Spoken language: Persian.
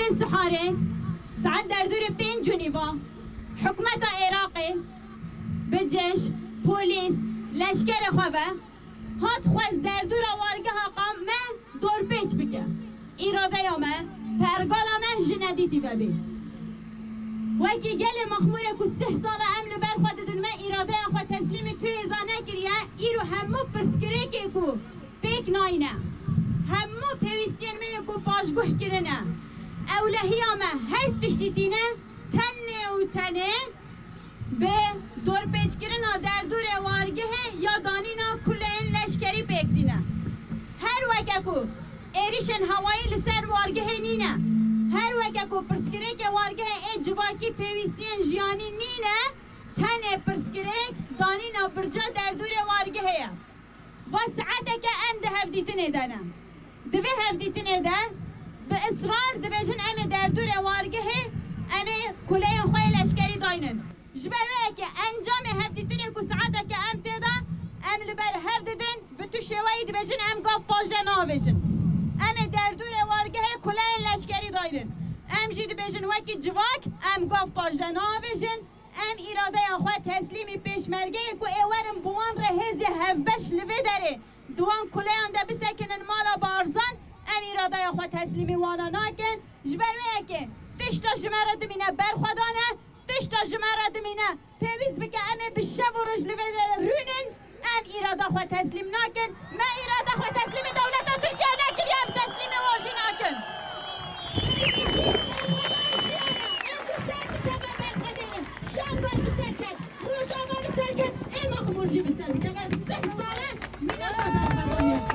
دوی سحاره ساعت در دور 5 جنیوا حکومت عراقی بجش پلیس لشکر خواه هات خواست در دور وارگه قام من دور پیچ بکه ایراده یا من پرگالا من جندیتی ببی وکی گل مخموره که 3 سال عمل برخواد دن من ایراده یا خود تسلیم توی ازانه کریه ایرو همو پرسکره که که پیک ناینه همو پیوستین من که پاشگوه کرنه اولهی آمه هر تشتی دینه تنه و تنه به دور پیچ کرنا در دور وارگه یا دانینا کلین لشکری پیک دینه هر وکه که ایریشن هوایی لسر وارگه نینه هر وکه که پرسکره که وارگه ای جواکی پیوستین جیانی نینه تنه پرسکره دانینا برجا در دور وارگه هیا با ساعته که ام ده هفدیتنه دانه دوی هفدیتنه ده به اصرار دویجن ام در دور وارگه ام کلین خواه لشکری داینن جبره که انجام هفدیتنه که ساعته که ام تیدا ام لبر هفدیدن به تو شوایی دویجن ام گاف پاجه ناویجن ام در دور وارگه کلین لشکری داینن ام جید بیجن وکی جواک ام گاف پاجه ناویجن ام ایراده خواه تسلیمی پیشمرگه که ایورم بوان رهزی هفبش لوی داره دوان کلین ده بسکنن مالا بارزان ام ایراده خواه تسلیمی وانا ناکن جبروه که تشتا جمعه دمینه برخوادانه تشتا جمعه دمینه پیویست بکه ام بشه و رج لوی داره رونن ام ایراده خواه تسلیم ناکن ما ایراده خواه تسلیم دولت ترکیه نکن ام تسلیم واجی ناکن شانگار بسر کرد روزاما بسر کرد اما خمورجی بسر کرد 6 ساله مینا خبر بگوید